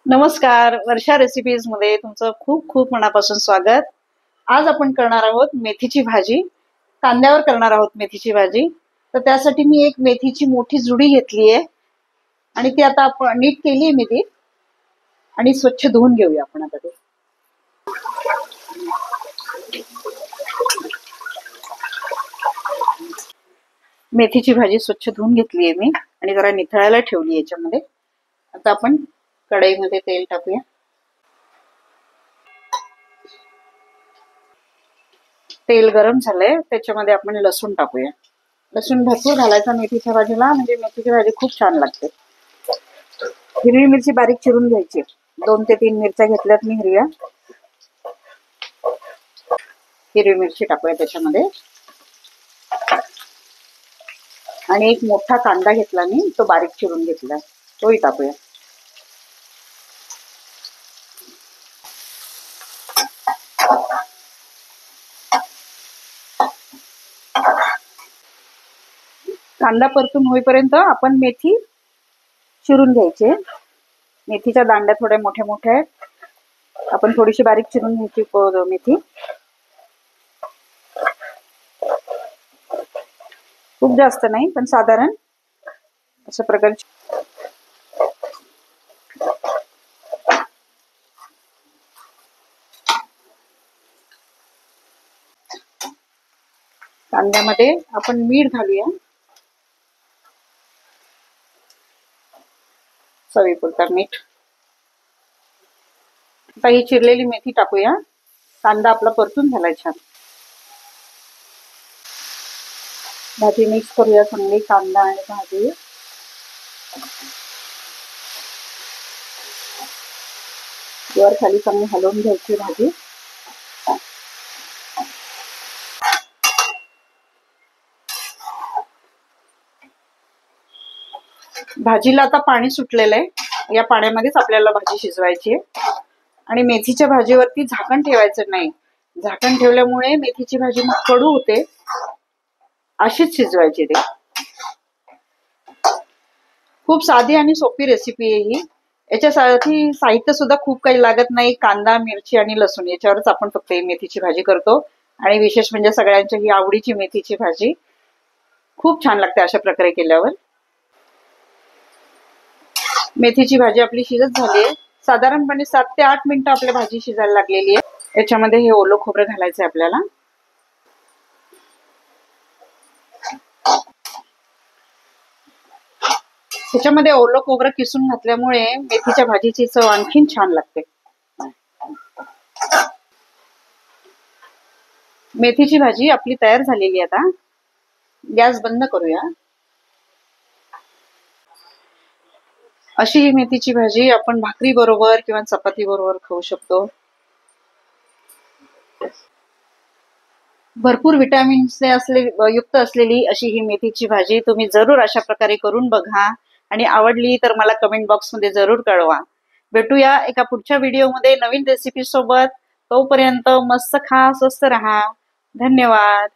नमस्कार, वर्षा रेसिपीज मध्ये तुमचं खूप खूप मनापासून स्वागत। आज आपण करणार आहोत मेथीची भाजी। कांद्यावर करणार आहोत मेथीची भाजी। तर त्यासाठी मी एक मेथीची मोठी जुडी घेतली आहे आणि ती आता आपण नीट केली आहे मी ती आणि स्वच्छ धुवून घेऊया आपण आता ते। मेथीची भाजी स्वच्छ धुवून घेतली आहे मी आणि जरा निथळायला ठेवली याच्यामध्ये। आता आपण कढईमध्ये तेल टाकूया। तेल गरम झालंय, त्याच्यामध्ये आपण लसूण टाकूया। लसूण भरपूर घालायचा मेथीच्या भाजीला, म्हणजे मेथीची भाजी खूप छान लागते। हिरवी मिरची बारीक चिरून घ्यायची, 2 ते 3 मिरच्या घेतल्यात मी हिरव्या। हिरवी मिरची टाकूया त्याच्यामध्ये आणि एक मोठा कांदा घेतला मी, तो बारीक चिरून घेतला, तोही टाकूया। कांदा परतून होईपर्यंत आपण मेथी चिरून घ्यायची। मेथीच्या दांड्या थोड्या मोठ्या मोठ्या आहेत, आपण थोडीशी बारीक चिरून घ्यायची मेथी। खूप जास्त नाही, पण साधारण अशा प्रकारची। कांद्यामध्ये आपण मीठ घालूया, चवीपुरता मीठ। आता ही चिरलेली मेथी टाकूया। कांदा आपला परतून झालाय छान। भाजी मिक्स करूया चांगली, कांदा आणि भाजी। वर खाली चांगली हलवून घ्यायची भाजी। भाजीला आता पाणी सुटलेलं आहे, या पाण्यामध्येच आपल्याला भाजी शिजवायची आहे। आणि मेथीच्या भाजीवरती झाकण ठेवायचं नाही, झाकण ठेवल्यामुळे मेथीची भाजी मग कडू होते। अशीच शिजवायची ते। खूप साधी आणि सोपी रेसिपी आहे ही। याच्यासाठी साहित्य सुद्धा खूप काही लागत नाही, कांदा, मिरची आणि लसूण याच्यावरच आपण फक्त ही मेथीची भाजी करतो। आणि विशेष म्हणजे सगळ्यांच्या ही आवडीची मेथीची भाजी खूप छान लागते अशा प्रकारे केल्यावर। मेथीची भाजी आपली शिजत झाली आहे, साधारणपणे 7 ते 8 मिनिटं आपल्या भाजी शिजायला लागलेली आहे। याच्यामध्ये हे ओलं खोबरं घालायचं आहे आपल्याला। त्याच्यामध्ये ओलं खोबरं किसून घातल्यामुळे मेथीच्या भाजीची चव आणखीन छान लागते। मेथीची भाजी आपली तयार झालेली आहे। आता गॅस बंद करूया। अशी ही मेथीची भाजी आपण भाकरी बरोबर किंवा चपाती बरोबर खाऊ शकतो। भरपूर विटॅमिन्स युक्त असलेली अशी ही मेथीची भाजी तुम्ही जरूर अशा प्रकारे करून बघा आणि आवडली तर मला कमेंट बॉक्स मध्ये जरूर कळवा। भेटूया एका पुढच्या व्हिडिओमध्ये नवीन रेसिपी सोबत। तोपर्यंत मस्त खा, स्वस्त रहा। धन्यवाद।